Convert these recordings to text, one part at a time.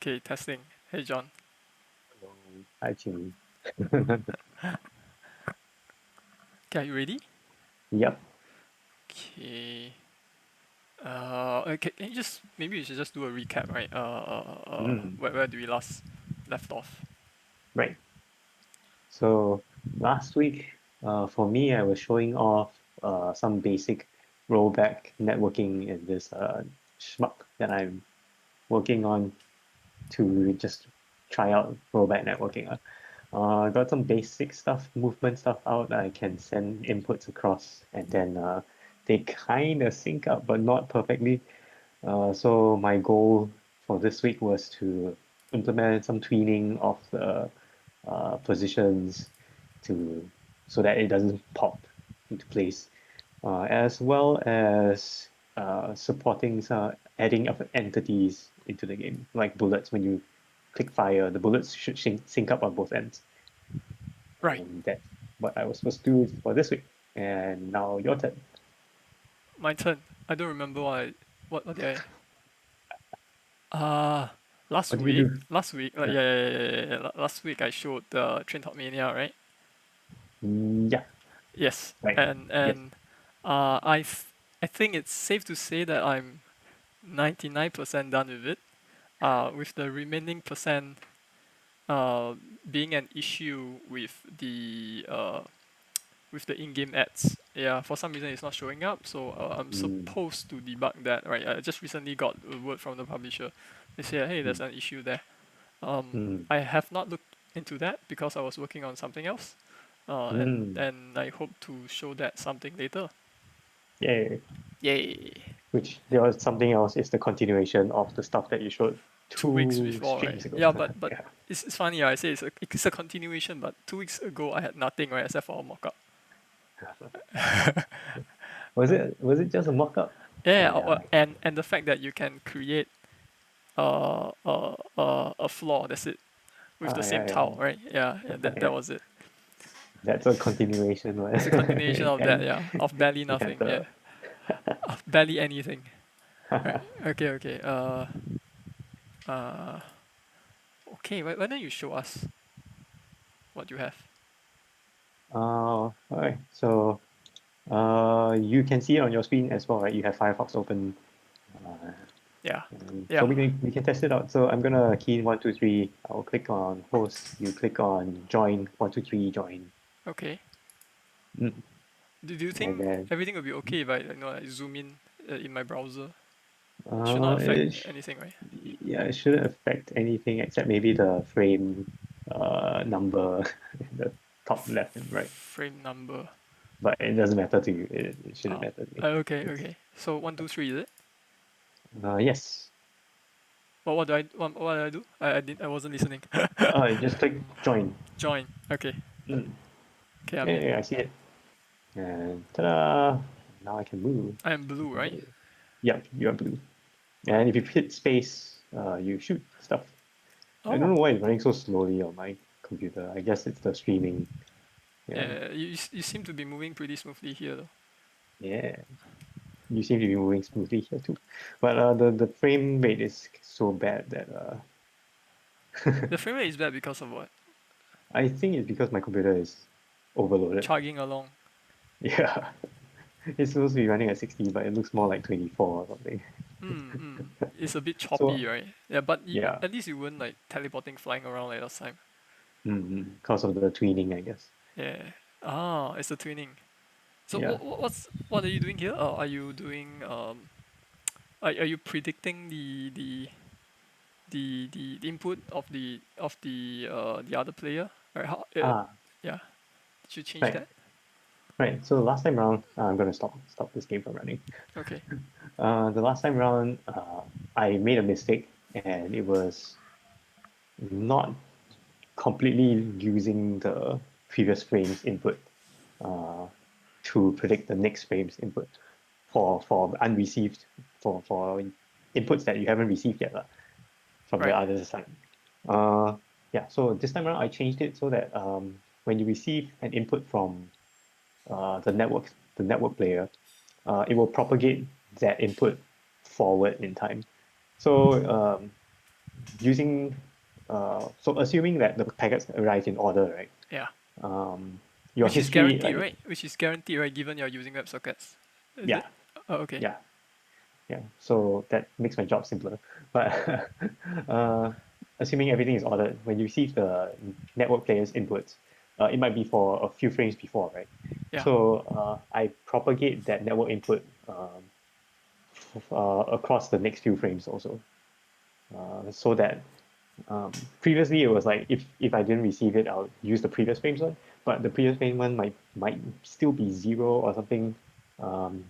Okay, testing. Hey, John. Hello. Hi, Jimmy. Okay, are you ready? Yep. Okay. Okay, can you just maybe we should just do a recap, right? Mm, Where do we last left off? right. So last week, for me, I was showing off some basic rollback networking in this schmuck that I'm working on to just try out rollback networking. I got some basic stuff, movement stuff out. I can send inputs across, and then they kind of sync up, but not perfectly. So my goal for this week was to implement some tweening of the positions to so that it doesn't pop into place, as well as supporting some adding of entities into the game, like bullets. When you click fire, the bullets should sync up on both ends, Right, and that's what I was supposed to do for this week. And now your turn. my turn. I don't remember what did I uh last What did you week do? last week like Yeah. yeah. Last week I showed the Train Top Mania, right? Yeah. Yes, Right. and Yes. and I think it's safe to say that I'm 99% done with it. With the remaining percent uh, being an issue with the in-game ads. Yeah, for some reason it's not showing up, so I'm Mm, supposed to debug that. Right, I just recently got a word from the publisher. They say, hey, there's mm, an issue there. mm, I have not looked into that because I was working on something else, mm. and I hope to show that something later. Yay. Yay! Which there was something else is the continuation of the stuff that you showed 2 weeks two before, right? streams ago. Yeah, but Yeah. it's funny. I say it's a continuation, but 2 weeks ago I had nothing, right, except for a mockup. Was it just a mock-up? Yeah, Oh yeah. and the fact that you can create a floor. That's it, with the same Yeah, tile, right? Yeah, that yeah. was it. That's a continuation, It's a continuation of that, and yeah, of barely you have nothing, yeah, the of barely anything. Right. Okay. Uh, okay. Why don't you show us what you have? alright. So you can see it on your screen as well, right? You have Firefox open. Uh, Yeah, so yeah. we can test it out. So I'm gonna key in 123. I'll click on host. You click on join 123 join. Okay. Mm. Do you And think then everything will be okay if I like zoom in my browser? It should not uh, affect it, sh- anything, right? yeah, it shouldn't affect anything except maybe the frame number in the top left and right. Frame number. But it doesn't matter to you. It shouldn't Oh, matter to me. okay. So 1, 2, 3, is it? Yes. What do I do? I wasn't listening. Just click join. Join. Okay. Mm. Okay, I'm Yeah, in. yeah, I see it. And ta-da! Now I can move. I am blue, right? Yep, you're blue. And if you hit space, you shoot stuff. I don't Oh, know why it's running so slowly on my computer. I guess it's the streaming. Yeah, yeah. You seem to be moving pretty smoothly here, though. yeah. You seem to be moving smoothly here too. But the frame rate is so bad that The frame rate is bad because of what? I think it's because my computer is overloaded. Chugging along. Yeah, it's supposed to be running at 60, but it looks more like 24 or something. It's a bit So choppy, right? Yeah, but yeah, at least you weren't like teleporting, flying around like last time. because of the tweening, I guess. Yeah. Ah, it's the twinning. So Yeah. what are you doing here? Are you doing are you predicting the input of the other player? Or how? Ah, Yeah. Did you change right, that? right. So last time round, I'm gonna stop this game from running. Okay. The last time round, I made a mistake, and it was not completely using the previous frame's input uh, to predict the next frame's input for unreceived for inputs that you haven't received yet from the Right. other side. Uh, yeah, so this time around I changed it so that when you receive an input from the network player, it will propagate that input forward in time. So using so assuming that the packets arrive in order, right? Yeah. Your history, like Which is guaranteed, right? Given you're using WebSockets. Is yeah, it? Oh, okay. yeah, yeah. So that makes my job simpler. But uh, assuming everything is ordered, when you receive the network player's inputs, it might be for a few frames before, right? Yeah. So I propagate that network input across the next few frames also, so that previously it was like if I didn't receive it, I'll use the previous frames one, but the previous frame one might still be zero or something, um,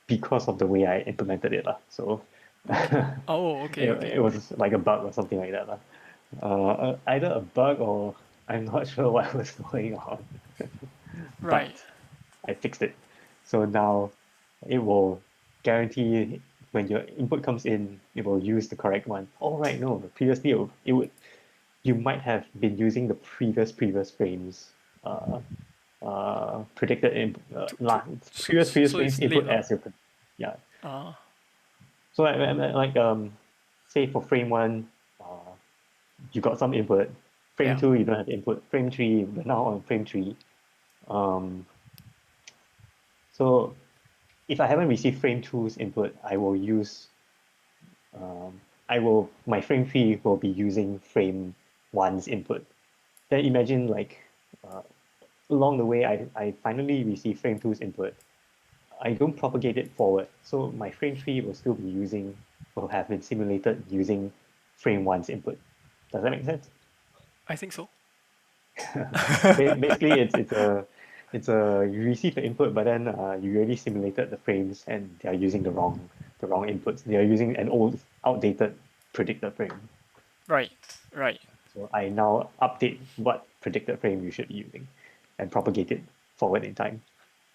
because of the way I implemented it lah. So Okay. Oh, okay, okay. it was like a bug or something like that lah. Either a bug or I'm not sure what was going on, Right. but I fixed it. So now it will guarantee when your input comes in, it will use the correct one. Oh, right, no, previously it would you might have been using the previous frames predicted in To last previous so frames it's late input lah. as your yeah. Ah. So like say for frame one, you got some input. Frame Yeah. two, you don't have input. Frame three, we're now on frame three. Um, so if I haven't received frame two's input, I will use my frame three will be using frame one's input. Then imagine like uh, along the way, I finally receive frame two's input. I don't propagate it forward, so my frame three will have been simulated using frame one's input. Does that make sense? I think so. Basically, it's a you receive the input, but then you already simulated the frames, and they are using the wrong inputs. They are using an old, outdated predicted frame. Right. Right. So I now update what predicted frame you should be using, and propagate it forward in time.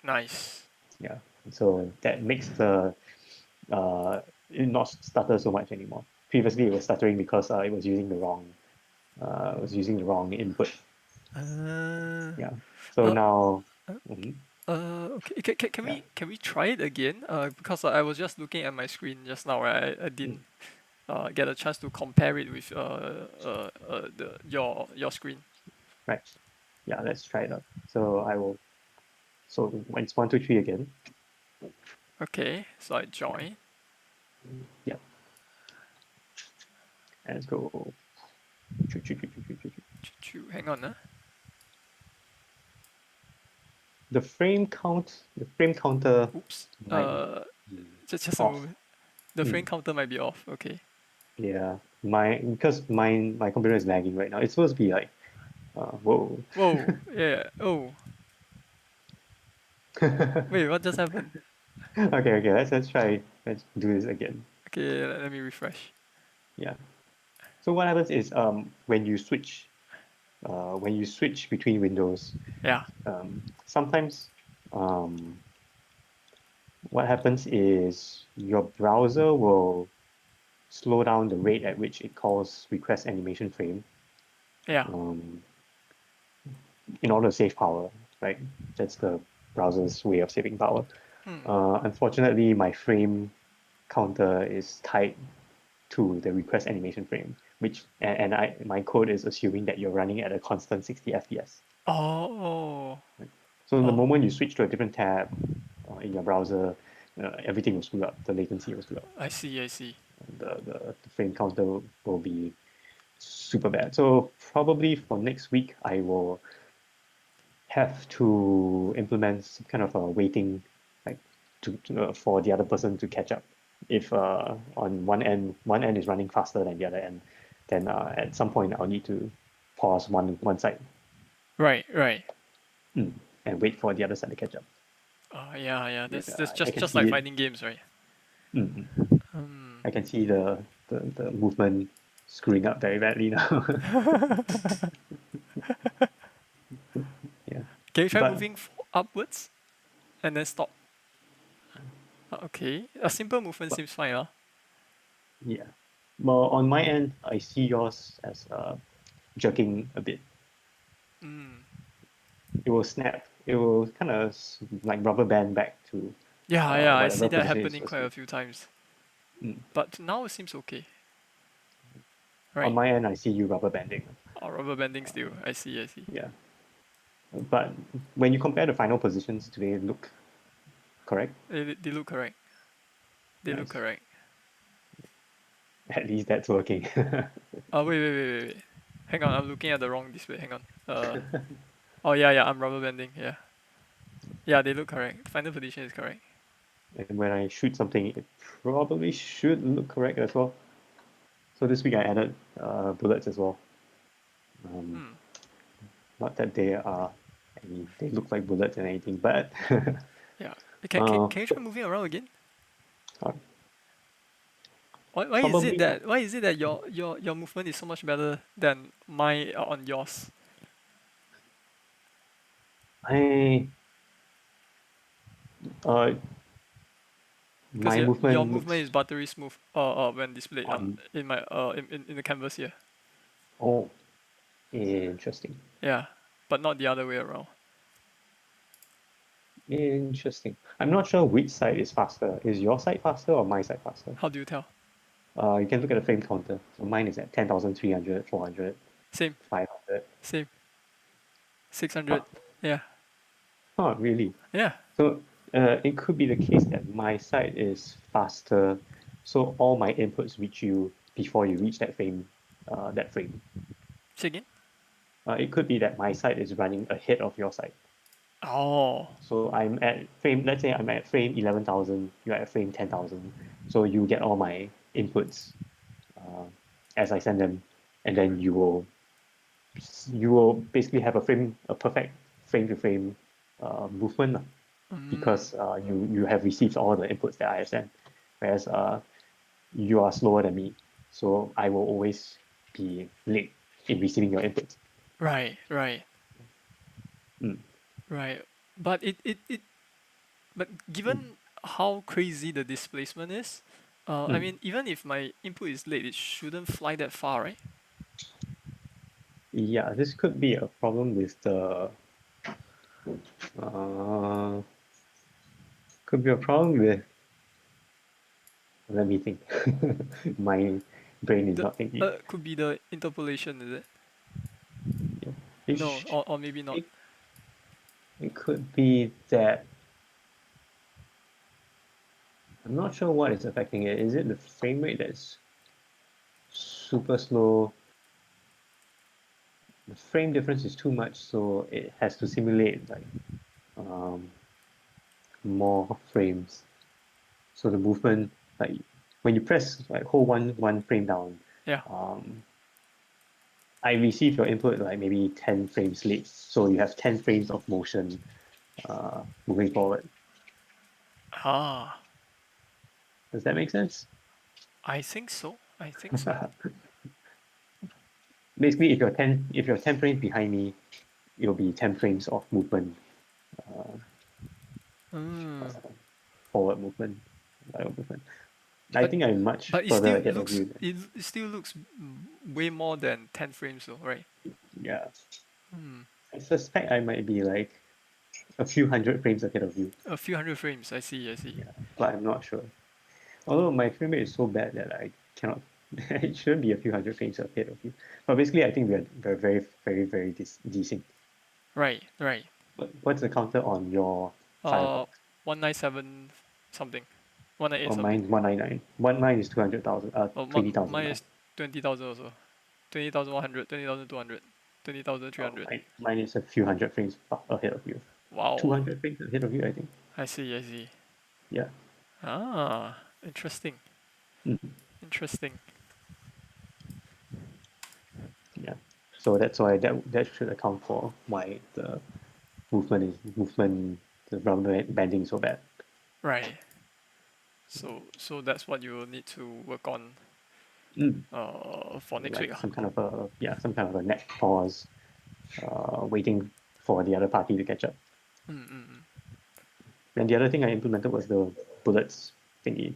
Nice. Yeah. So that makes the it not stutter so much anymore. Previously, it was stuttering because it was using the wrong input. Uh, Yeah. So uh, now, uh, mhm, okay. yeah. Can we try it again? Because I was just looking at my screen just now, right? I Mm, didn't get a chance to compare it with your screen. right. Yeah, let's try it out. So I will. So when it's one, two, three again. Okay, so I Yeah. join. Yeah. And let's go. Choo, choo, choo, choo, choo, choo, choo. Hang on, The frame counter Oops. might be Just a off. moment. The frame Mm, counter might be off. Okay. yeah. Because my computer is lagging right now. It's supposed to be like, whoa. Whoa. Yeah. Oh. Wait. What just happened? Okay. Let's try. Let's do this again. Okay. Let me refresh. Yeah. So what happens is when you switch between windows, Yeah. sometimes um, what happens is your browser will slow down the rate at which it calls request animation frame, Yeah. um, in order to save power, right? That's the browser's way of saving power. Hmm. Unfortunately, my frame counter is tied to the request animation frame, which and my code is assuming that you're running at a constant 60 FPS. Oh. So the Oh. moment you switch to a different tab in your browser, everything will screw up. The latency will screw up. I see. I see. The frame counter will be super bad. So probably for next week, I will have to implement some kind of a waiting, like for the other person to catch up. If on one end is running faster than the other end, then at some point I'll need to pause one side, Right. Right. mm, and wait for the other side to catch up. Yeah. Yeah. Yeah, That's I can just see like it. fighting games, right? Mm, Hmm. I can see the movement screwing up very badly now. Yeah, Can you try but moving upwards and then stop? Okay. A simple movement but seems fine, huh? yeah. Well, on my end, I see yours as jerking a bit. Hmm. It will snap. It will kind of like rubber band back to Yeah. Yeah. I see whatever that position it's happening supposed quite to a be. few times. Mm. But now it seems okay. On Right. my end, I see you rubber banding. Rubber banding still. I see. I see. Yeah, but when you compare the final positions, do they look correct? They look correct. They look Nice. correct. At least that's working. Wait. Hang on, I'm looking at the wrong display. Hang on. Oh yeah. I'm rubber banding. Yeah. Yeah, they look correct. Final position is correct. And when I shoot something, it probably should look correct as well. So this week I added bullets as well. Um, Hmm. not that they are, they look like bullets and anything, but Yeah. uh, Can you try moving around again? uh, Why is it probably that your movement is so much better than mine on yours? I uh, Because my your movement movement looks is buttery smooth. When displayed on on. in my in the canvas here. Oh, interesting. Yeah, but not the other way around. Interesting. I'm not sure which side is faster. Is your side faster or my side faster? How do you tell? You can look at the frame counter. So mine is at 10,300, 400, Same, 500. same. Huh, 600. Yeah, huh, really? yeah. So it could be the case that my side is faster, so all my inputs reach you before you reach that frame. That frame. Say again. It could be that my side is running ahead of your side. Oh, So I'm at frame. Let's say I'm at frame 11,000. You're at frame 10,000. So you get all my inputs uh, as I send them, and then you will basically have a perfect frame to frame movement lah, mm, because you have received all the inputs that I have sent, whereas you are slower than me, so I will always be late in receiving your inputs. right. Mm, Right. But but mm. given how crazy the displacement is, I Mm. mean, even if my input is late, it shouldn't fly that far, right? Yeah, this could be a problem with the uh, could be a problem with. Let me think. My brain is The not thinking. could be the interpolation, is it? Yeah. No, or maybe not. It, it could be that I'm not sure what is affecting it. Is it the frame rate that's super slow? The frame difference is too much, so it has to simulate like um, more frames. So the movement, like when you press like hold one frame down, Yeah. um, I receive your input like maybe 10 frames late. So you have 10 frames of motion moving forward. Ah, Does that make sense? I think so. I think so. Basically, if you're 10 frames behind me, it'll be 10 frames of movement, uh, Mm. forward movement, lateral movement. I But think I'm much but further ahead of you. it still looks way more than 10 frames though, right? Yeah, Hmm. I suspect I might be like a few hundred frames ahead of you. A few hundred frames. I see. Yeah, but I'm not sure. Although my frame rate is so bad that I cannot. It shouldn't be a few hundred frames ahead of you. But basically, I think we're very decent. Right. What's the counter on your Uh, firebox? 197 something. 198 Oh, something. mine's 199. 199 is 200,000. Oh, 20,000 mine now. is 20,000 also. 20,100, 20,200, 20,300. Mine is a few hundred frames ahead of you. Wow. 200 frames ahead of you, I think. I see. Yeah. Ah, interesting. Mhm. Interesting. Yeah. So that's why that should account for why the movement, the rubber banding is so bad. Right. So that's what you will need to work on Mm. for next week. Like some kind of a net pause, waiting for the other party to catch up. Mm. And the other thing I implemented was the bullets thingy. Uh,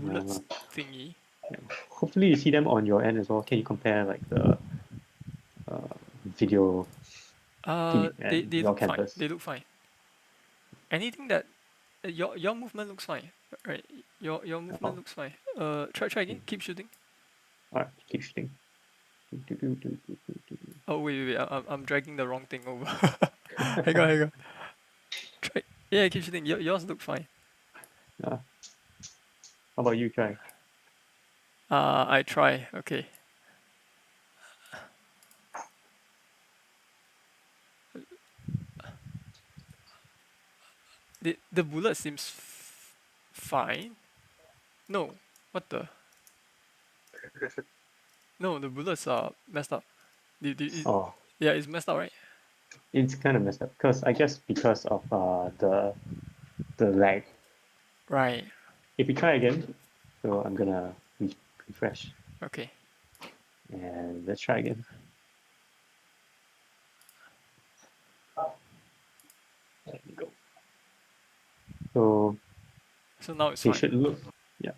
Bullets thingy. yeah. Hopefully you see them on your end as well. Can you compare like the uh, video feed and They your look fine. canvas? They look fine. Anything that your movement looks fine, right? Your movement Oh, looks fine. Try again. Keep shooting. Alright, keep shooting. Oh wait, I'm dragging the wrong thing over. Hang on. Try. Yeah, keep shooting. Yours look fine. How about you try? I try. Okay. The bullet seems fine. No. What the? No, the bullets are messed up. Oh, Yeah, it's messed up, right? it's kind of messed up because I guess because of the lag. Right. If we try again, so I'm gonna refresh Okay. and let's try again. There we go. So So now it's they fine. should look, yeah,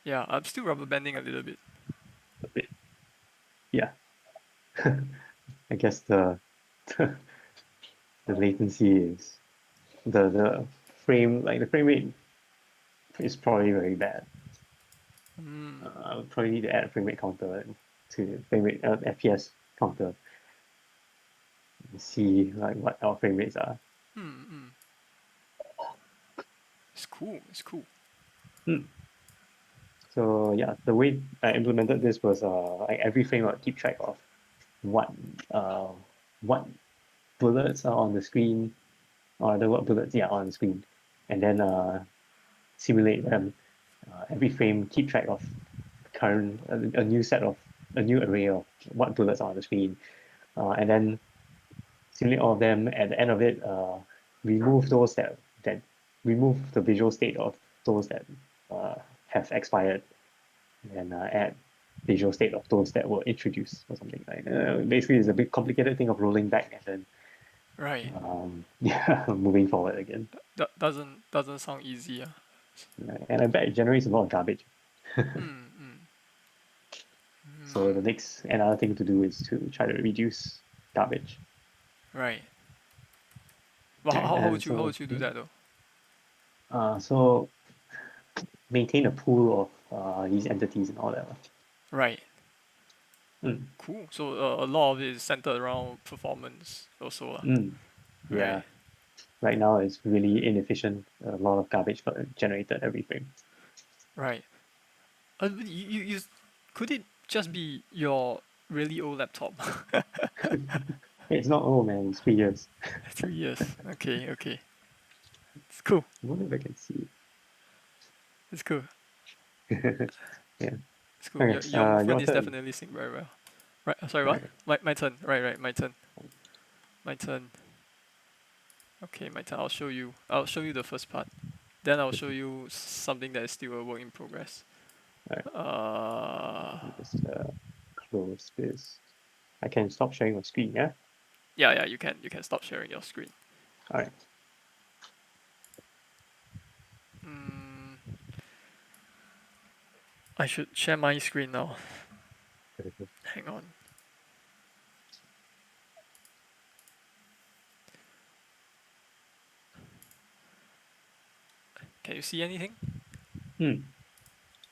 Yeah, I'm still rubber banding a little bit. a bit, yeah. I guess the latency is the frame like the frame rate is probably very bad. Hmm. I would probably need to add a frame rate counter to frame rate FPS counter and see like what our frame rates are. Hmm. It's cool. It's cool. Hmm. So yeah, the way I implemented this was like every frame I would keep track of what uh what bullets are on the screen or the what bullets yeah on the screen, and then simulate them. Every frame keep track of current a new set of a new array of what bullets are on the screen, and then simulate all of them. At the end of it, remove those that remove the visual state of those that uh, have expired, and add visual state of those that were introduced or something like. Basically, it's a big complicated thing of rolling back and then Right. yeah, moving forward again. That doesn't sound easy. And I bet it generates a lot of garbage. Hmm. So the next another thing to do is to try to reduce garbage. Right. But Right, how and would you do yeah. that though? So maintain a pool of these entities and all that. Right. Mm, Cool. So a lot of it is centered around performance also. mm, Right. yeah. Right now it's really inefficient. A lot of garbage generated every frame. Right. You could it just be your really old laptop? It's not old, man. It's 3 years. 3 years. Okay. It's cool. I wonder if I can see. It's cool. Yeah. It's cool. Okay. Your movement Your is turn. definitely synced very well. Right. Sorry. What? Right. My turn. Right. My turn. My turn. Okay. My turn. I'll show you the first part. Then I'll show you something that is still a work in progress. All right. Uh. Just close this. I can stop sharing my screen. Yeah. Yeah. You can stop sharing your screen. All right. Mm, I should share my screen now. Hang on. Can you see anything? Hmm.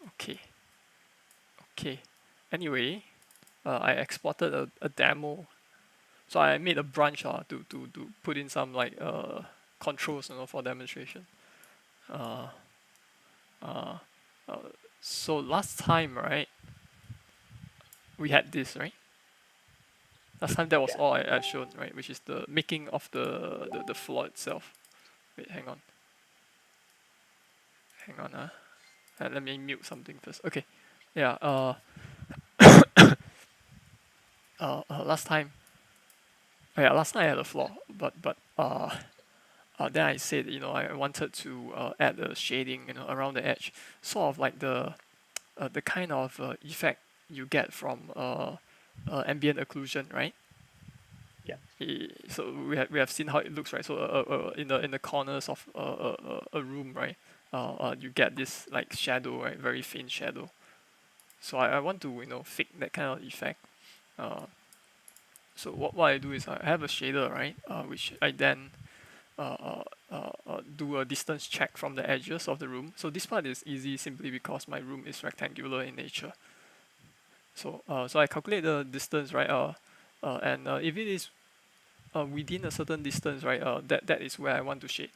Okay. Okay. Anyway, I exported a demo. So I made a branch to put in some like controls for demonstration. Uh, uh, uh, so last time, right, we had this, right? Last time that was Yeah. all I showed, right? Which is the making of the floor itself. Wait, hang on, let me mute something first. Okay, yeah. Last time, yeah, last night I had a floor, but then I said, I wanted to add a shading, around the edge, sort of like the kind of effect you get from ambient occlusion, right? Yeah. So we have seen how it looks, right? So in the corners of a room, right? You get this like shadow, right? Very faint shadow. So I want to fake that kind of effect. Uh, so what I do is I have a shader, right? Which I then do a distance check from the edges of the room. So this part is easy simply because my room is rectangular in nature. So I calculate the distance, right? And if it is within a certain distance, right? That is where I want to shade.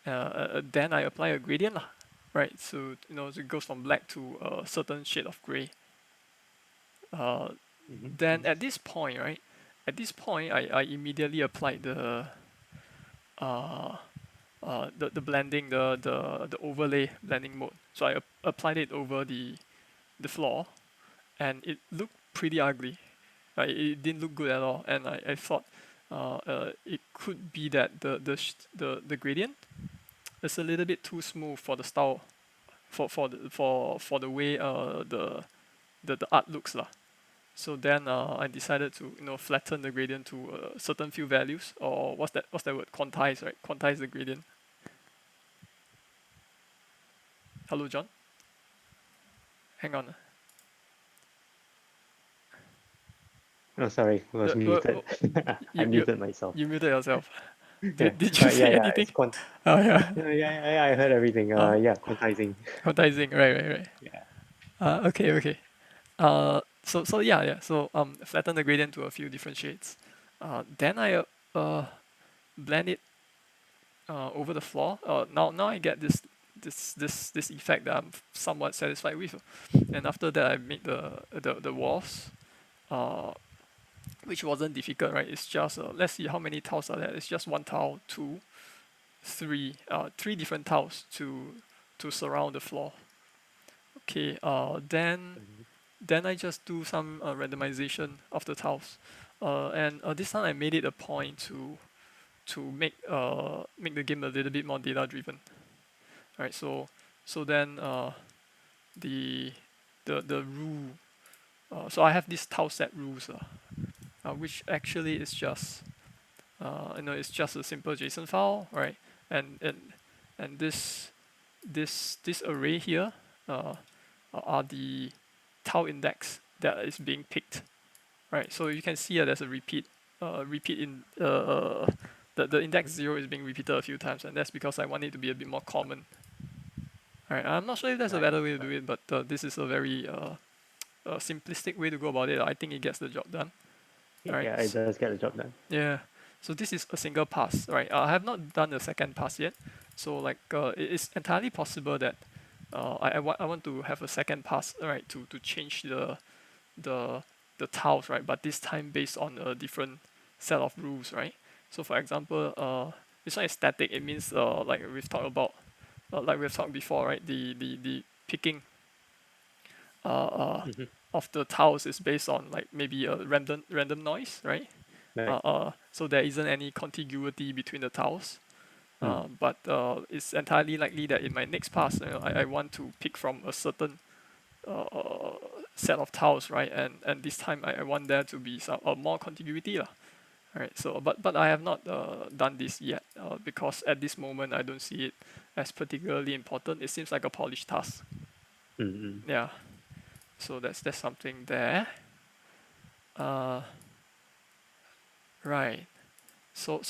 Then I apply a gradient, lah, right? So so it goes from black to a certain shade of gray. Then at this point, right? At this point, I immediately applied the blending, the overlay blending mode. So I applied it over the floor, and it looked pretty ugly. It didn't look good at all, and I thought it could be that the gradient is a little bit too smooth for the style, for the way the art looks lah. So then I decided to flatten the gradient to a certain few values, or what's that word, quantize, right? Quantize the gradient. Hello, John. Hang on. Oh, sorry, I was muted. I muted myself. You muted yourself. Yeah. Did you say anything? It's Oh yeah. yeah, I heard everything. Yeah, quantizing. Quantizing, right. Yeah. Okay. So yeah. So flatten the gradient to a few different shades. Then I blend it over the floor. Now I get this effect that I'm somewhat satisfied with. And after that, I made the walls, which wasn't difficult, right? It's just let's see how many tiles are there. It's just one tile, two, three, three different tiles to surround the floor. Okay. Then I just do some randomization of the tiles, and this time I made it a point to make the game a little bit more data driven. Right. So then the rule. So I have this tile set rules, which actually is just it's just a simple JSON file, right? And this array here are the tile index that is being picked, right? So you can see there's a repeat in the index 0 is being repeated a few times, and that's because I want it to be a bit more common. Alright, I'm not sure if there's a better way to do it, but this is a very simplistic way to go about it. I think it gets the job done. Right. Yeah, it does get the job done. Yeah. So this is a single pass, right? I have not done the second pass yet. So it is entirely possible that I want to have a second pass, right, to change the tiles, right? But this time based on a different set of rules, right? So for example, this one is static. It means like we've talked about, like we've talked before, right? The picking of the tiles is based on like maybe a random noise, right? Right. So there isn't any contiguity between the tiles. But it's entirely likely that in my next pass, I want to pick from a certain set of tiles, right? And this time I want there to be some more contiguity, lah. Right. So but I have not done this yet because at this moment I don't see it as particularly important. It seems like a polished task. Yeah. So that's something there. Right. So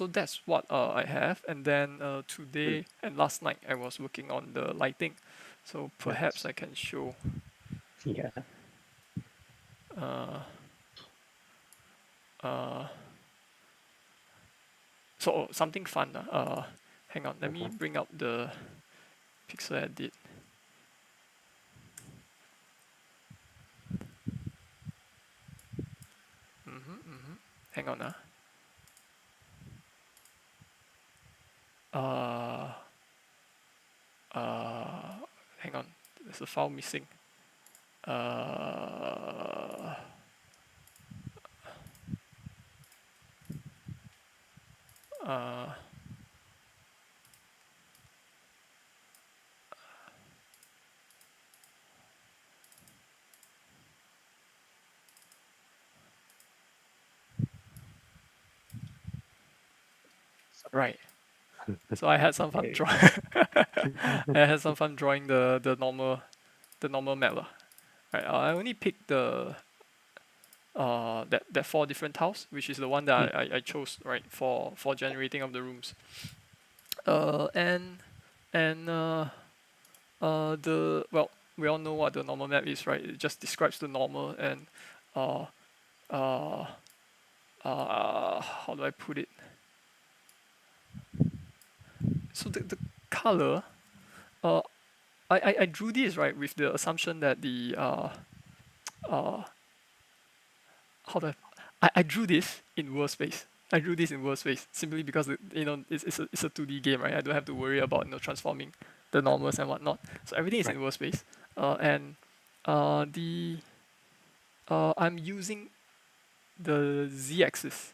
that's what I have, and then today and last night I was working on the lighting, so perhaps I can show. Yeah. So something fun. Hang on, let me bring up the pixel edit. Hang on. Hang on. There's a file missing. Right. So I had some fun drawing. I had some fun drawing the normal map. Right. I only picked the that four different tiles, which is the one that I chose, right, for generating of the rooms. The well, we all know what the normal map is, right? It just describes the normal and uh, uh, how do I put it? So the color, uh, I drew this, right, with the assumption that the uh, how do I drew this in world space. I drew this in world space simply because it's a 2D game, right? I don't have to worry about transforming the normals and whatnot. So everything is Right. in world space. And the I'm using the z-axis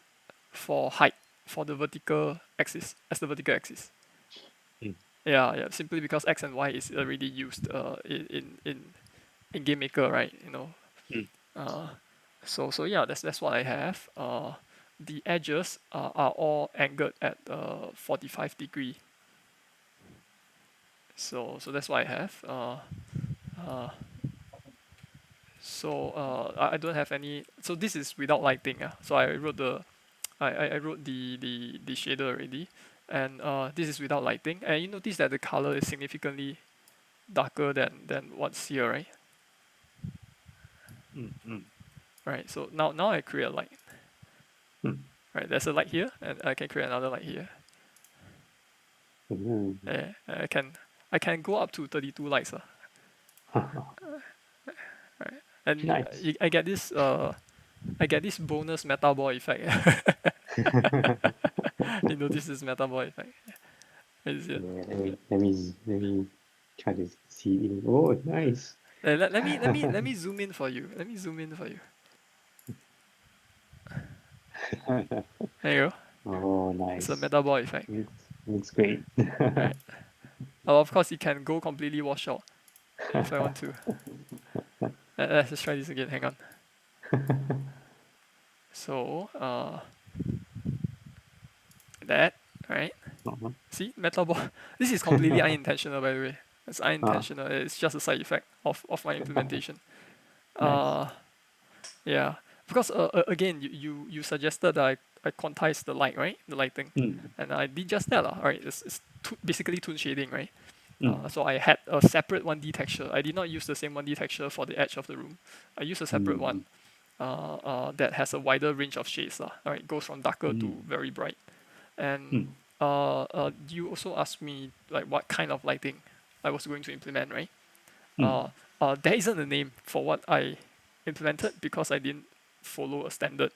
for height for the vertical axis as the vertical axis. Mm. Yeah. Simply because x and y is already used in Game Maker, right? Mm. Uh, so yeah, that's what I have. The edges are all angled at 45 degree. So that's what I have. Uh, I don't have any. So this is without lighting. So I wrote I wrote the shader already, and this is without lighting. And you notice that the color is significantly darker than what's here, right? Mm. Mm. Right. So now I create a light. Mm. Right. There's a light here, and I can create another light here. Ooh. Yeah, I can go up to 32 lights. Right. And Nice. I get this bonus meta ball effect. You notice this meta ball effect? Is it? Yeah, let me try to see. Oh, nice. Let me zoom in for you. Let me zoom in for you. There you go. Oh, It's a nice. meta ball effect. Looks great. Right. Of course, it can go completely wash out if I want to. Let's just try this again. Hang on. So that right. Uh-huh. See, meta ball. This is completely unintentional, by the way. It's Ah, unintentional. It's just a side effect of my implementation. nice. Uh, yeah, because again, you suggested that I quantize the light, right? The lighting, Mm. and I did just that, lah. Right, it's basically toon shading, right? Mm. So I had a separate 1D texture. I did not use the same 1D texture for the edge of the room. I used a separate Mm. one that has a wider range of shades. All right, it goes from darker to Mm. very bright. And Mm. you also asked me like what kind of lighting I was going to implement, right? Mm. There isn't a name for what I implemented because I didn't follow a standard,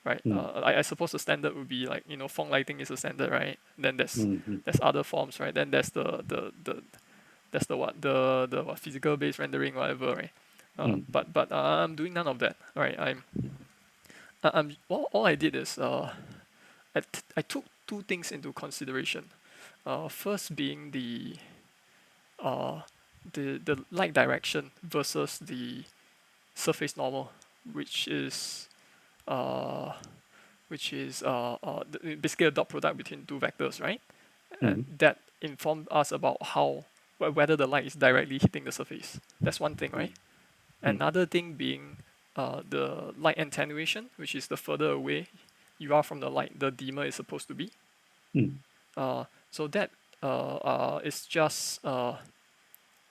right? Mm. I suppose the standard would be like fog lighting is a standard, right? Then Mm. Mm. there's other forms, right? Then there's the what the what physical based rendering, whatever, right? Mm. But I'm doing none of that. All right, I'm all I did is I took two things into consideration. First being uh, the light direction versus the surface normal, which is uh, basically a dot product between two vectors, right? And Mm. that informed us about whether the light is directly hitting the surface. That's one thing, right? Mm. Another thing being the light attenuation, which is the further away you are from the light, the dimmer is supposed to be. Mm. So that is just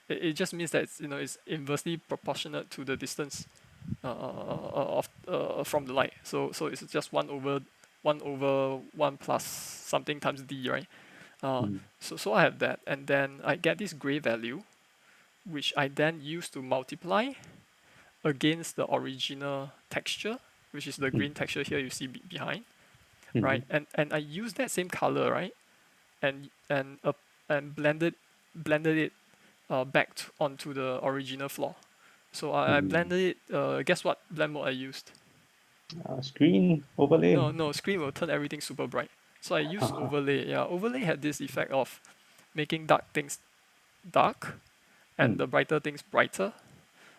it just means that it's inversely proportionate to the distance of from the light. So it's just one over one plus something times d, right? Mm. So I have that, and then I get this gray value, which I then use to multiply against the original texture, which is the Mm. green texture here you see behind, Mm. right? And I use that same color, right? And blended it back onto the original floor. So I Mm. blended it. Guess what blend mode I used? Screen overlay. No, screen will turn everything super bright. So I used overlay. Yeah, overlay had this effect of making dark things dark and Mm. the brighter things brighter.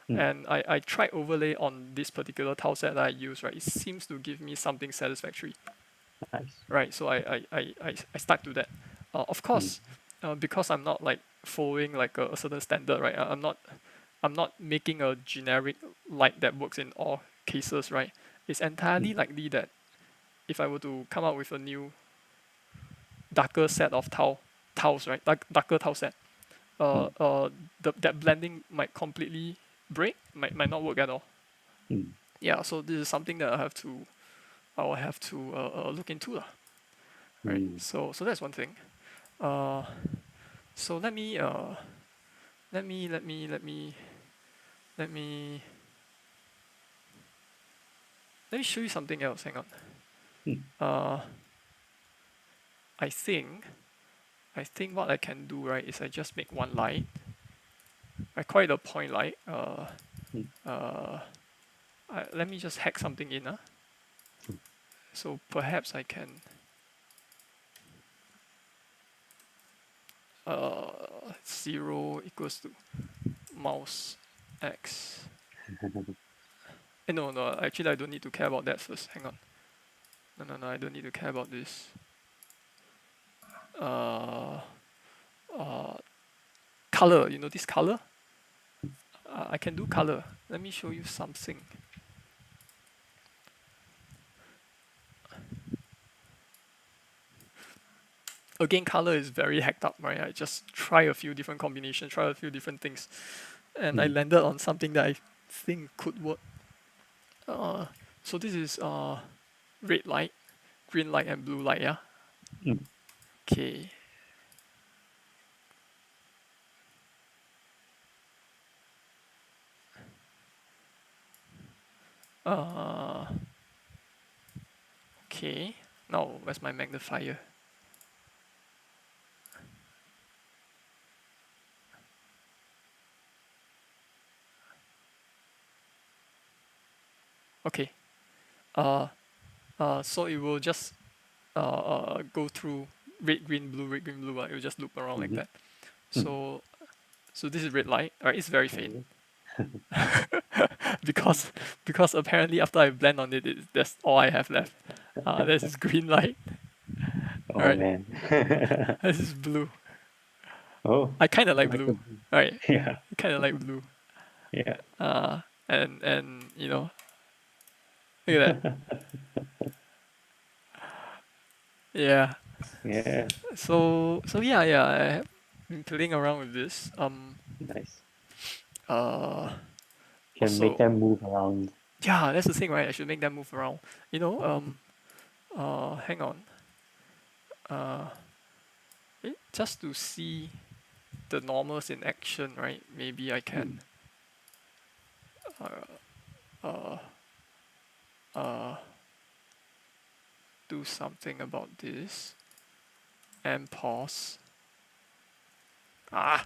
Mm. And I tried overlay on this particular tile set that I use, right? It seems to give me something satisfactory, Nice. right? So I stuck to that. Of Mm. course, because I'm not like following like a certain standard, right? I'm not making a generic light that works in all cases, right? it's entirely likely that if I were to come up with a new darker set of tiles, right, darker tile set, mm, that blending might completely break, might not work at all. mm, Yeah, so this is something that I will have to look into lah. Right. mm, So that's one thing. Uh, so let me let me let me let me let me show you something else. Hang on. mm, Uh, I think what I can do, right, is I just make one light. I call it a point light. mm, Let me just hack something in. So perhaps I can 0 equals to mouse x. No, actually I don't need to care about that first. Hang on. No, I don't need to care about this. Color, you know this color? I can do color. Let me show you something. Again, color is very hacked up, right? I just try a few different combinations, try a few different things, and I mm, landed on something that I think could work. So this is red light, green light, and blue light. Yeah. mm, Okay. Uh, okay. Now where's my magnifier? Okay. Uh, so it will just go through red, green, blue, red, green, blue. It will just loop around like mhm, that. mm. So this is red light. Alright, it's very faint Okay. because apparently after I blend on it, that's all I have left. This is green light. All Oh right, man. this is blue. Oh, I kind of like like blue. a, All right, yeah, I kind of like blue. yeah. And look at that. Yeah. Yeah, So yeah. I have been playing around with this. nice. Uh. Can make Also, them move around. yeah, that's the thing, right? I should make them move around. You know. Hang on. Just to see the normals in action, right? Maybe I can Mm, do something about this and pause. Ah,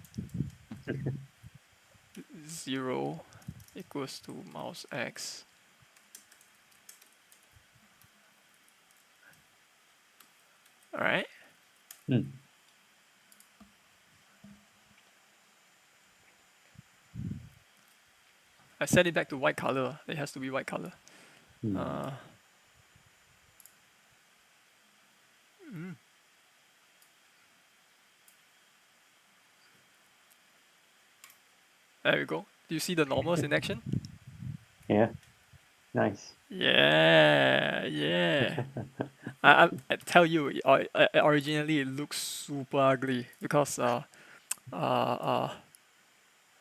0 equals to mouse X. All right. mm, I set it back to white color. It has to be white color. mm. There we go. Do you see the normals in action? Yeah, nice. Yeah. I tell you, originally it looks super ugly because uh,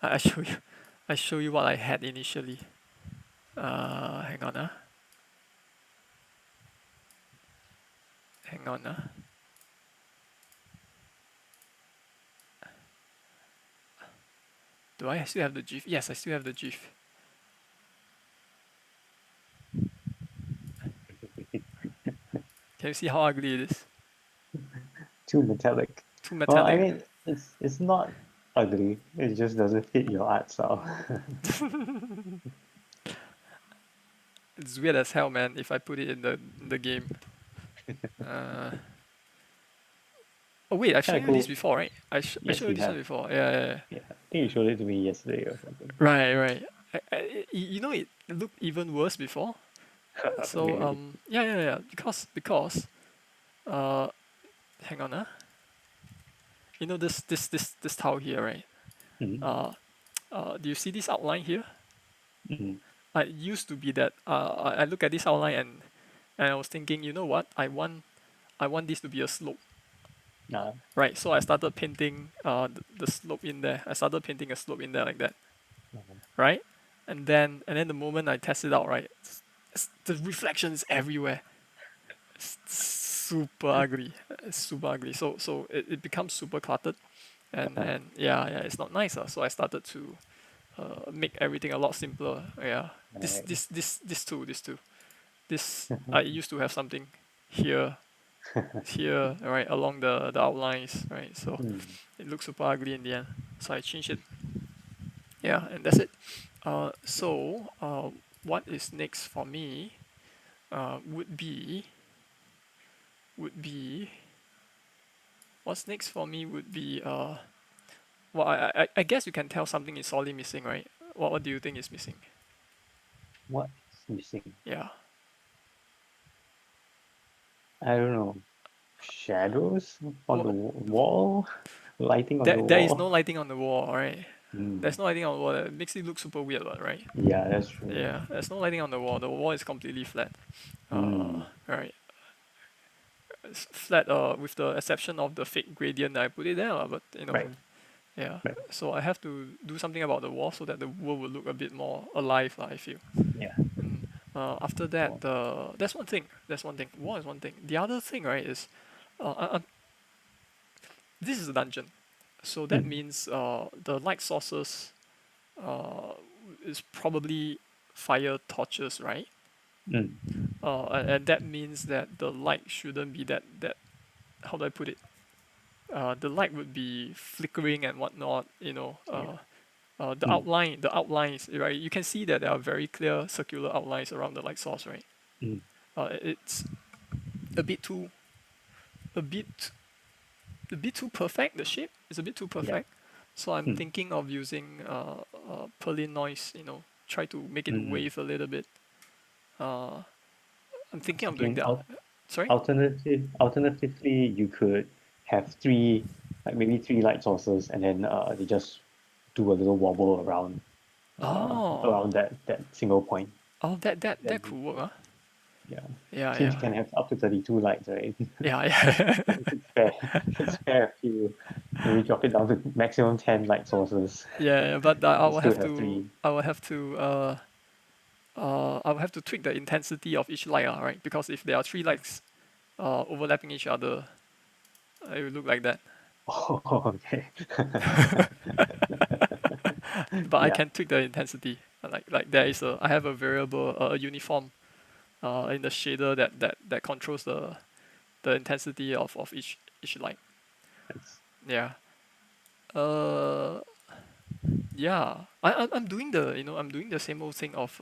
I show you, what I had initially. Hang on, hang on, Do I still have the GIF? Yes, I still have the GIF. Can you see how ugly it is? Too metallic. Too Well, I metallic. mean, it's not ugly. It just doesn't fit your art style. It's weird as hell, man. If I put it in the game. Uh, oh wait, I've Kind shown of you this cool. before, right? I Yes, showed you you this one have. before. Yeah. Yeah, I think you showed it to me yesterday or something. Right. You know it looked even worse before. So Really. yeah. Because uh, hang on, you know this tile here, right? Mm, Do you see this outline here? mm, I used to be that I look at this outline and I was thinking, you know what, I want this to be a slope, uh, right? So I started painting the slope in there. I started painting a slope in there like that, right? And then the moment I test it out, right, the reflection is everywhere. It's super ugly. It's super ugly. So it becomes super cluttered, and yeah, it's not nice. So I started to make everything a lot simpler. Yeah, right. this too. This I used to have something here, here, right, along the outlines, right. So Mm. it looks super ugly in the end. So I changed it. Yeah, and that's it. So what is next for me? Would be would be what's next for me would be well, I guess you can tell something is sorely missing, right? What do you think is missing? What's missing? Yeah. I don't know. Shadows on the Well, wall, lighting on the there is no wall. lighting on the wall, right? There's Mm. no lighting on the wall. That makes it look super weird, right? Yeah, that's true. Yeah, there's no lighting on the wall. The wall is completely flat. Mm. Right. It's flat. With the exception of the fake gradient that I put it there, but Right, yeah. right. So I have to do something about the wall so that the world will look a bit more alive, I feel. Yeah. And after that, Well, that's one thing. That's one thing. Wall is one thing. The other thing, right, is this is a dungeon. So that mm, means the light sources uh, is probably fire torches, right? mm, And that means that the light shouldn't be that. How do I put it? The light would be flickering and whatnot. yeah. Mm, The outlines, right? You can see that there are very clear circular outlines around the light source, right? mm, It's a bit too, a bit, a bit too perfect. The shape is a bit too yeah. perfect. So I'm Mm, thinking of using Perlin noise. Try to make it mm. wave a little bit. Uh, I'm thinking of doing Thinking that. Sorry. alternatively, you could have three, like maybe three light sources, and then they just do a little wobble Oh, around that single point. oh, that Then could work, huh? yeah, Yeah, since yeah, you can have up to 32 lights, right? yeah, yeah. You could spare you could spare a few, maybe drop it down to maximum 10 light sources. Yeah, but You still have three. I will have to tweak the intensity of each light, right? Because if there are three lights overlapping each other, it will look like that. Oh, okay. But I Yeah, can tweak the intensity. Like there is I have a variable, a uniform in the shader that controls the intensity of each light. that's Yeah. Uh, yeah. I'm doing I'm doing the same old thing of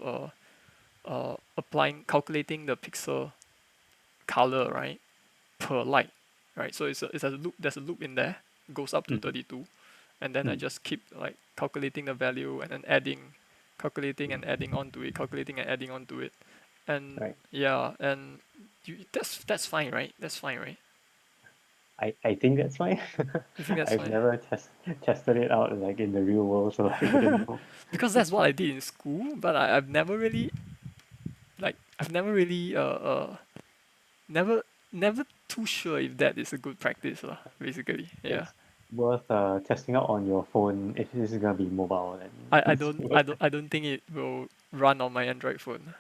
calculating the pixel color, right, per light, right? So it's a loop. There's a loop in there, goes up to mm, 32, and then I mm, just keep like calculating the value and then calculating and adding on to it, calculating and adding on to it, and right. yeah, and that's fine, right? That's fine, right? I think that's fine. You think that's I've fine? never tested it out like in the real world, so I wouldn't know. Because that's what I did in school, but I've never really I've never really never never too sure if that is a good practice lah. Basically, yeah. It's worth testing out on your phone if this is gonna be mobile, and it's worth. I don't think it will run on my Android phone.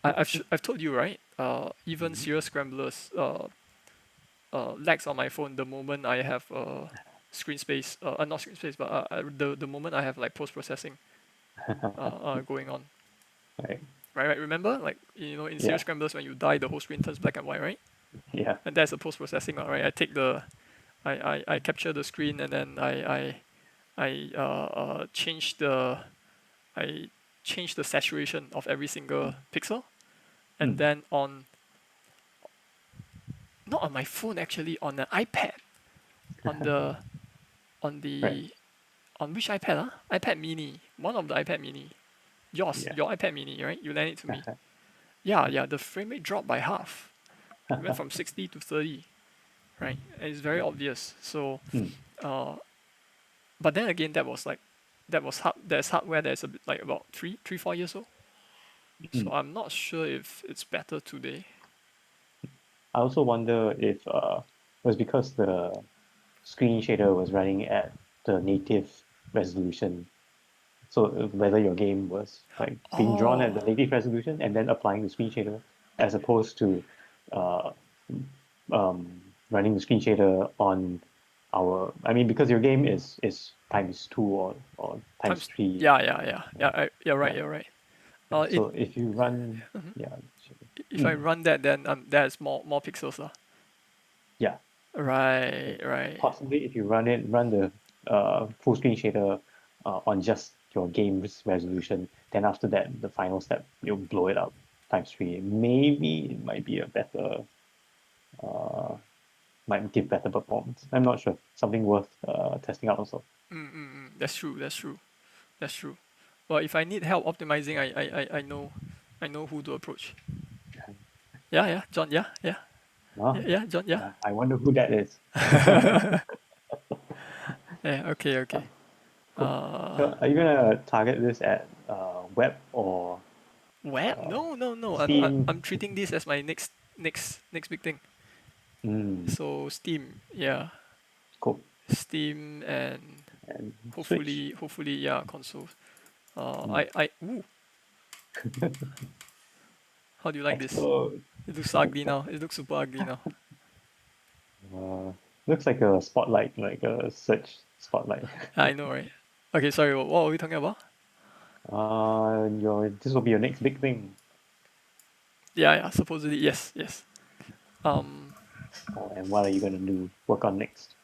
I've told you, right? Even Mhm. serious scramblers lags on my phone the moment I have screen space, not screen space, but the moment I have like post processing going on. Right. Right. Remember, like in serious Yeah. scramblers, when you die, the whole screen turns black and white, right? Yeah. And that's a post processing, right? I capture the screen and then I change I change the saturation of every single pixel, and Mm. then not on my phone, actually, on the iPad, on the on Right. the on which iPad, iPad mini, one of the iPad mini, Yeah. your iPad mini, right? You lent it to me. Yeah, the frame rate dropped by half. It went from 60 to 30, right? And it's very Right. obvious. So Mm. uh but then again, that was like there's hardware that's a bit like about 4 years old. So Mm. I'm not sure if it's better today. I also wonder if it was because the screen shader was running at the native resolution. So whether your game was like being drawn at Oh, the native resolution and then applying the screen shader, as opposed to uh, running the screen shader on our. I mean, because your game is times two or times times three. yeah. You're right. Yeah, You're right. yeah. In So if you run, yeah, if I mm, run that, then there's more pixels lah. yeah. Right, So right. possibly if you run the full screen shader on just your game's resolution, then after that, the final step, you'll blow it up times three. Maybe it might be a better, uh, might give better performance. I'm not sure. Something worth testing out also. That's true. That's true. That's true. Well, if I need help optimizing, I know who to approach. Yeah, John. Huh? John. Yeah. I wonder who that is. Yeah. Okay. Cool. So are you gonna target this at web or Web? uh, No. Steam? I'm treating this as my next big thing. Mm, So Steam, yeah, cool. Steam and And Switch. hopefully yeah, console. Mm. Ooh, how do you like this? Explode. It looks ugly now. It looks super ugly now. Uh, looks like a spotlight, like a search spotlight. I know, right? Okay, sorry. What were we talking about? This will be your next big thing. Yeah. Supposedly, yes. Um, And what are you gonna do? Work on next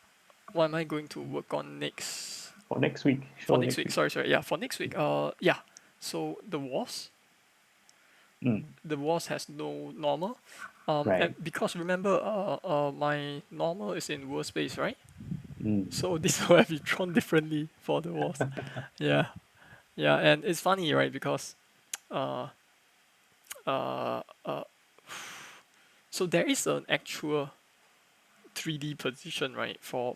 what am I going to work on next? for next week? For Show next next week. week. Sorry. Yeah, for next week. Yeah. So Mm, the wars has no normal. And right. because remember, my normal is in world space, right? Mm, So this will have been drawn differently for the wars. Yeah, and it's funny, right? Because uh, uh, uh, so there is an actual 3D position, right? For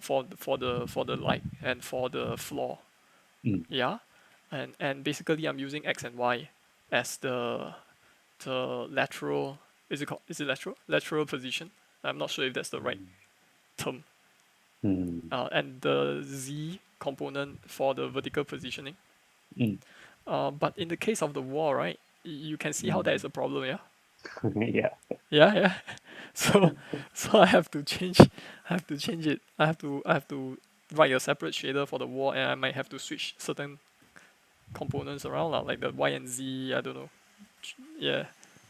the light and for the floor. mm, Yeah, and basically I'm using X and Y as the lateral. Is it lateral? Lateral position. I'm not sure if that's the right term. mm, And the Z component for the vertical positioning. mm, But in the case of the wall, right, you can see how that is mm. a problem, yeah? Yeah. Yeah. So I have to change it. I have to write a separate shader for the wall, and I might have to switch certain components around, like the Y and Z, I don't know. Yeah.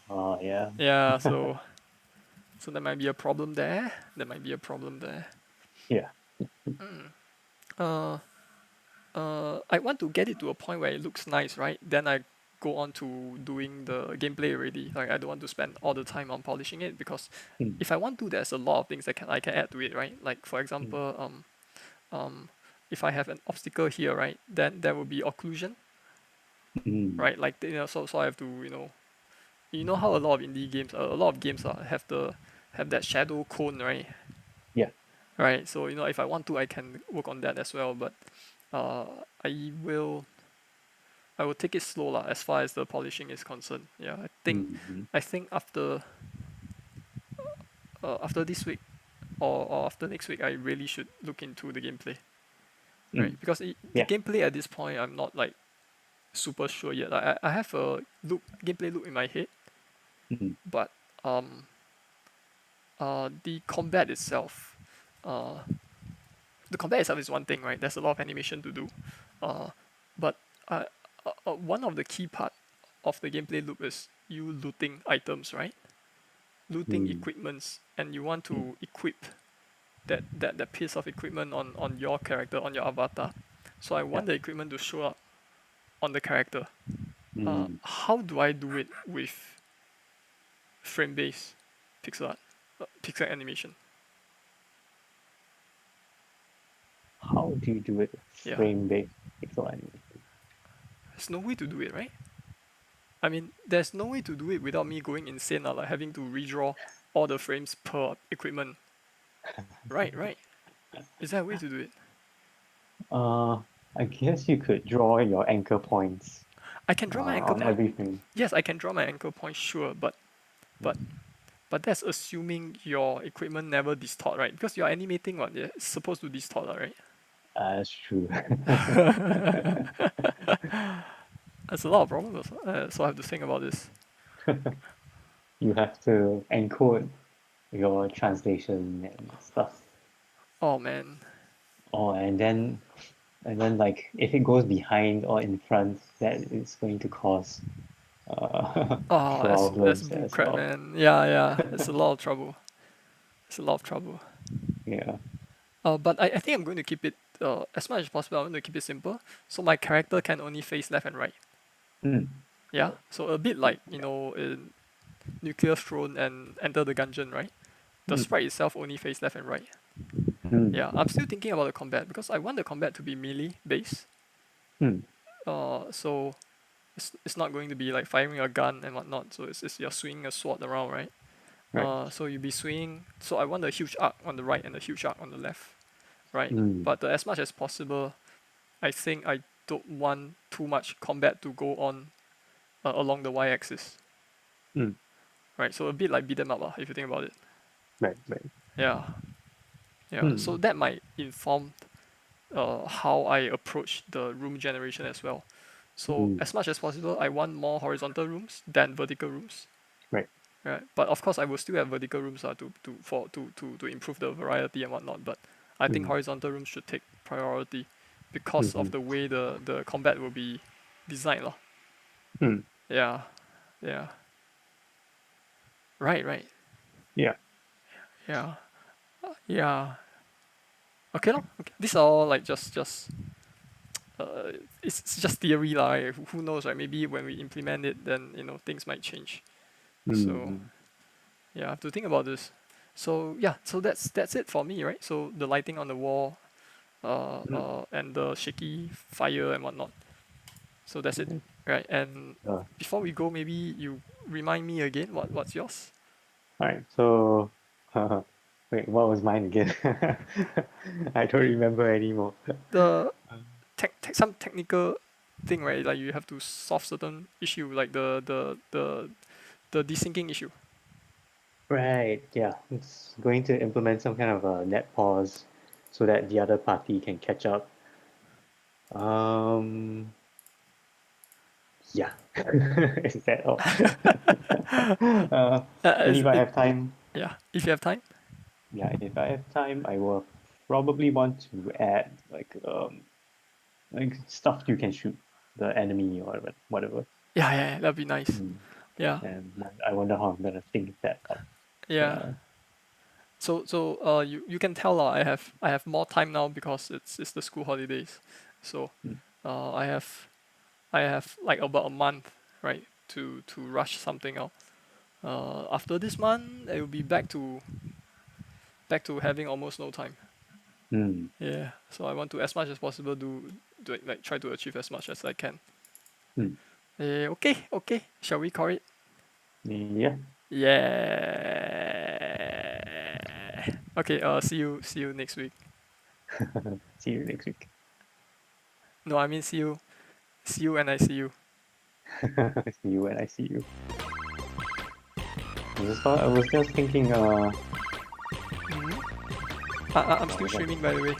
Oh, yeah. Yeah, so there might be a problem there. Yeah. Uh I want to get it to a point where it looks nice, right? Then I go on to doing the gameplay already. Like I don't want to spend all the time on polishing it because Mm, if I want to, there's a lot of things I can add to it, right? Like for mm, example, if I have an obstacle here, right, then there will be occlusion, mm. right? Like so I have to you know how a lot of indie games, a lot of games have that shadow cone, right? Yeah. Right. So if I want to, I can work on that as well. But uh, I will I will take it slow lah, as far as the polishing is concerned. Yeah, Mm, I think after this week or after next week, I really should look into the gameplay, right? mm. Because the Yeah. gameplay at this point, I'm not like super sure yet. I have a gameplay look in my head, Mm, but the combat itself, is one thing, right? There's a lot of animation to do, but uh, one of the key part of the gameplay loop is you looting items, right? Looting mm, equipments, and you want mm. to equip that piece of equipment on your character, on your avatar. So I Yeah. want the equipment to show up on the character. Mm. How do I do it with frame based pixel art, pixel animation? How do you do it Yeah, frame-based pixel animation? there's no way to do it, right? I mean, there's no way to do it without me going insane, like having to redraw all the frames per equipment. Right. Is there a way to do it? Uh, I guess you could draw your anchor points I can draw my anchor on point. everything. Yes, I can draw my anchor point, sure, but but that's assuming your equipment never distort, right? Because you're animating what, yeah, it's supposed to distort, right? That's true. That's a lot of problems, so I have to think about this. You have to encode your translation and stuff. Oh man. Oh, and then like if it goes behind or in front, that is going to cause Oh, that's problems as bullcrap, well. man. Yeah, yeah. It's a lot of trouble. It's a lot of trouble. Yeah. But I think I'm going to keep it as much as possible. I want to keep it simple, so my character can only face left and right. Mm. Yeah. So a bit like in Nuclear Throne and Enter the Gungeon, right? The Mm. sprite itself only face left and right. Mm. Yeah. I'm still thinking about the combat because I want the combat to be melee based. Mm. So it's not going to be like firing a gun and whatnot. So it's you're swinging a sword around, right? Right. So you'll be swinging. So I want a huge arc on the right and a huge arc on the left, right? Mm. But as much as possible, I think I don't want too much combat to go on along the y-axis, Mm. right? So a bit like beat 'em up, if you think about it. Right. Right. Yeah, yeah. So Mm. that might inform how I approach the room generation as well. So Mm. as much as possible, I want more horizontal rooms than vertical rooms. Right. Right. But of course, I will still have vertical rooms to improve the variety and whatnot. But I think Mm. horizontal rooms should take priority because Mm-hmm. of the way the combat will be designed, lah. Mm. Yeah, yeah. Right, right. Yeah. Yeah, yeah. Okay, lor. Okay. These are all like just uh, it's just theory, lah. Right? Who knows, right? Maybe when we implement it, then things might change. So Mm. yeah, I have to think about this. So yeah, so that's it for me, right? So the lighting on the wall, Mm. and the shaky fire and whatnot. So that's it, Mm. right? And Uh, before we go, maybe you remind me again what's yours? all right. So, wait, what was mine again? I don't remember anymore. The some technical thing, right? Like you have to solve certain issue, like the desyncing issue. Right. Yeah. It's going to implement some kind of a net pause so that the other party can catch up. Um. Yeah. Is that all? And Is if I it? have time, Yeah. If you have time. yeah, if I have time, I will probably want to add like stuff you can shoot the enemy or whatever. Yeah, yeah, yeah, that'd be nice. Mm. Yeah, And I wonder how I'm gonna think that up. yeah. Yeah. So you can tell I have more time now because it's the school holidays. So Mm. I have like about a month, right, to rush something out. After this month, it will be back to having almost no time. Mm. Yeah. So I want to as much as possible do it, like try to achieve as much as I can. Mm. Okay, okay. Shall we call it? Yeah. Yeah. Okay. See you next week. See you next week. No, I mean see you when I see you. See you when I see you. I was just thinking, I'm still streaming, by the way.